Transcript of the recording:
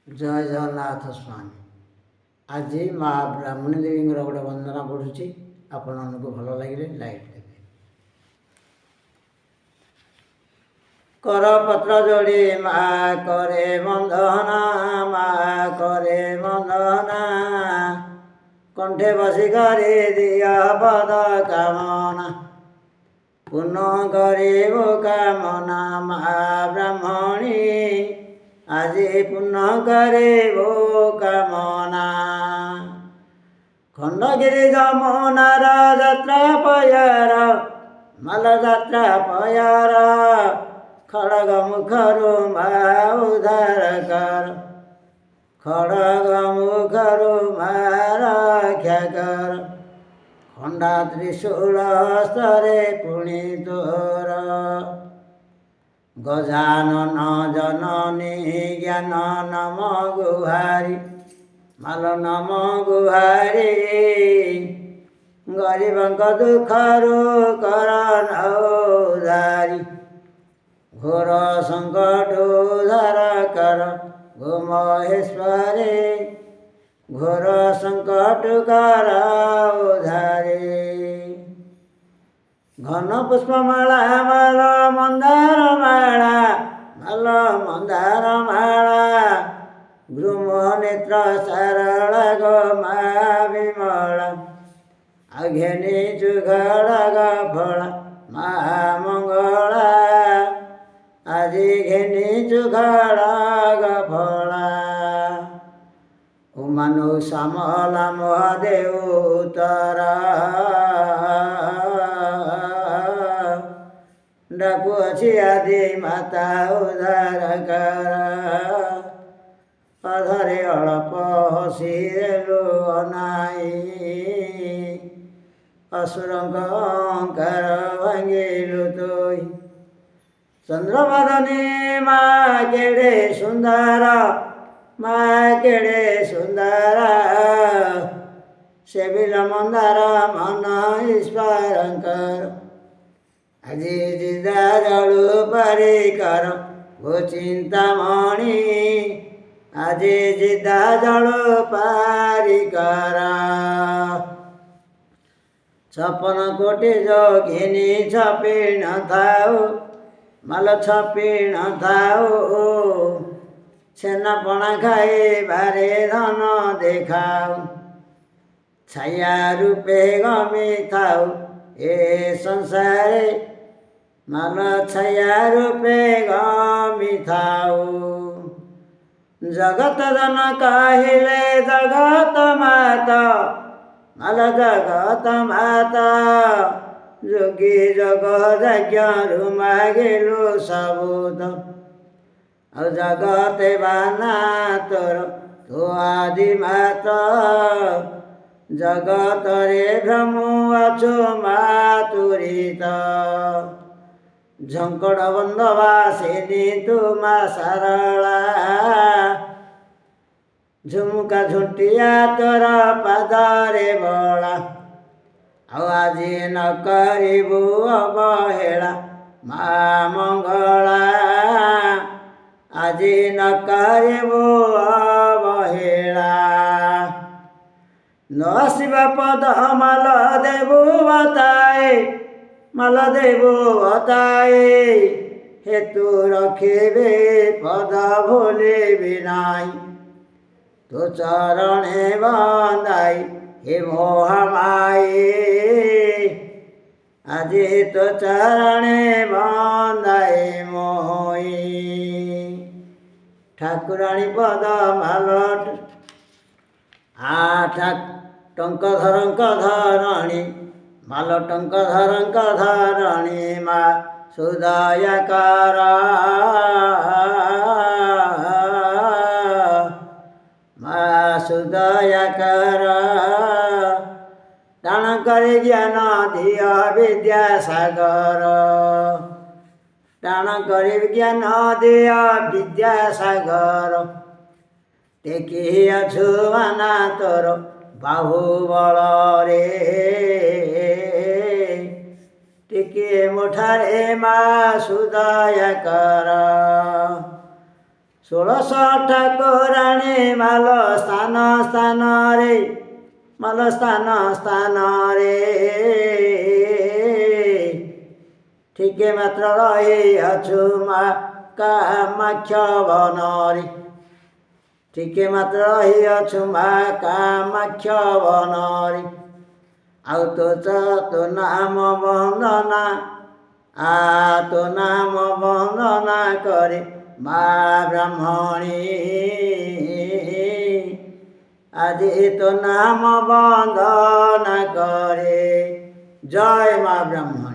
ଜୟ ଜଗନ୍ନାଥ ସ୍ୱାମୀ। ଆଜି ମା ବ୍ରାହ୍ମଣୀ ଦେବୀଙ୍କର ଗୋଟେ ବନ୍ଦନା ପଢ଼ୁଛି, ଆପଣମାନଙ୍କୁ ଭଲ ଲାଗିଲେ ଲାଇକ୍ ଦେବେ। କରପତ୍ର ଯୋଡ଼ି ମା କରେ ବନ୍ଦନା, ମା କରେ ବନ୍ଦନା, କଣ୍ଠେ ବସି କରି ଦିଅ ପଦ କାମନା, ପୂର୍ଣ୍ଣ କରିବୁ କାମନା ମା ବ୍ରାହ୍ମଣୀ, ଆଜି ପୂର୍ଣ୍ଣ କରିବୁ କାମନା। ଖଣ୍ଡଗିରି ଯମୁନାର ଯାତ୍ରା ପୟାର, ମାଲ ଯାତ୍ରା ପୟାର, ଖଡ଼ଗ ମୁଖରୁ ମା ଉଦ୍ଧାର କର, ଖଡ଼ଗ ମୁଖରୁ ମା ରକ୍ଷା କର, ଖଣ୍ଡା ତ୍ରିଶୂଳ ହସ୍ତରେ ପୁଣି ତୋର, ଗଜାନନ ଜନନୀ ଜ୍ଞାନ ନମ ଗୁହାରି, ମାଲ ନମ ଗୁହାରି, ଗରିବଙ୍କ ଦୁଃଖରୁ କର ଉଦ୍ଧାରି, ଘୋର ସଙ୍କଟ ଉଦ୍ଧାର କର ଗୋ ମହେଶ୍ୱରୀ, ଘୋର ସଙ୍କଟ କର ଉଦ୍ଧାରି। ଘନ ପୁଷ୍ପମାଳା ମାଳ ମନ୍ଦାର ମାଳା, ମାଲ ମନ୍ଦାର ମାଳା, ଗୃମ ନେତ୍ର ସାରଳା ଗୋ ମା ବିମଳା, ଆଉ ଘେନିଛୁ ଖଡ଼ଗ ଫଳା ମା ମଙ୍ଗଳା, ଆଜି ଘେନିଛୁ ଖଡ଼ଗ ଫଳା। ଉମାନୁ ଶ୍ୟାମଲା ମହାଦେଉ ଉତ୍ତର, ଡାକୁଅଛି ଆଦି ମାତା ଉଦ୍ଧାର କର, ଅଧରେ ଅଳ୍ପ ହସିରେ ଲୁହ ନାହିଁ, ଅସୁରଙ୍କ ଅହଙ୍କାର ଭାଙ୍ଗିଲୁ ତୁଇ। ଚନ୍ଦ୍ରବଦନୀ ମା କେଡ଼େ ସୁନ୍ଦର, ମା କେଡ଼େ ସୁନ୍ଦର, ସେବିଲ ମନ୍ଦାର ମନ ଈଶ୍ୱରଙ୍କର, ଆଜି ଜିଦା ଜଳୁ ପରିକର ଗୋ ଚିନ୍ତାମଣି, ଆଜି ଜିଦା ଜଳୁ ପରିକର। ଛପନ କୋଟି ଯୋଗିନୀ ଛପି ନଥାଉ, ମାଲ ଛପି ନଥାଉ, ଛେନା ପଣା ଖାଇବାରେ ଧନ ଦେଖାଉ, ଛାୟା ରୂପେ ଗମି ଥାଉ ଏ ସଂସାରେ, ମାଲ ଛାୟା ରୂପେ ଗମି ଥାଉ। ଜଗତ ଜନ କହିଲେ ଜଗତ ମାତ, ମାଲ ଜଗତ ମାତ, ଯୋଗୀ ଯୋଗ ଯଜ୍ଞରୁ ମାଗିଲୁ ସବୁତ, ଆଉ ଜଗତେ ବାନା ତୋର ତୁ ଆଦି ମାତ, ଜଗତରେ ଭ୍ରମୁ ଅଛୁ ମା ତୁରିତ, ଝଙ୍କଡ଼ ବନ୍ଧ ବାସିନୀ ତୁ ମା ସାରଳା, ଝୁମୁକା ଝୁଣ୍ଟିଆ ତୋର ପାଦରେ ବଳା, ଆଉ ଆଜି ନ କରିବୁ ଅବହେଳା ମା ମଙ୍ଗଳା, ଆଜି ନ କରିବୁ ଅବହେଳା। ନ ଆସିବା ପଦ ମାଲ ଦେବୁ ବତାଏ, ମାଲ ଦେବୁ ବତାଏ, ହେତୁ ରଖିବେ ପଦ ଭୁଲିବି ନାହିଁ, ତୋ ଚରଣେ ବନ୍ଦାଇ ହେ ମୋହମାଇ, ଆଜି ତୋ ଚରଣେ ବନ୍ଦାଇ ମୋହି। ଠାକୁରାଣୀ ପଦ ମାଲ ଟଙ୍କ ଧରଙ୍କ ଧରଣୀ, ମାଲ ଟଙ୍କ ଧରଙ୍କ ଧରଣୀ, ମା ସୁଦୟା କର, ମା ସୁଦୟା କର, ଟାଣ କରି ଜ୍ଞାନ ଦିଅ ବିଦ୍ୟା ସାଗର, ଟାଣ କରି ଜ୍ଞାନ ଦିଅ ବିଦ୍ୟା ସାଗର, ଟେକି ଅଛୁ ମାନା ତୋର ବାହୁବଳରେ, ଟିକିଏ ମୁଠାରେ ମା ସୁଦୟା କର, ଷୋଳଶ ଠାକୁରାଣୀ ମାଲ ସ୍ଥାନ ସ୍ଥାନରେ, ମାଲ ସ୍ଥାନ ସ୍ଥାନରେ ଟିକେ ମାତ୍ର ରହିଅଛୁ ମା କାମାକ୍ଷ ବନରେ, ଟିକେ ମାତ୍ର ରହିଅଛୁ ମା କାମାକ୍ଷ ବନରେ। ଆଉ ତୋ ନାମ ବନ୍ଦନା, ତୋ ନାମ ବନ୍ଦନା କରେ ମା ବ୍ରାହ୍ମଣୀ, ଆଜି ତୋ ନାମ ବନ୍ଦନା କରେ। ଜୟ ମା ବ୍ରାହ୍ମଣୀ।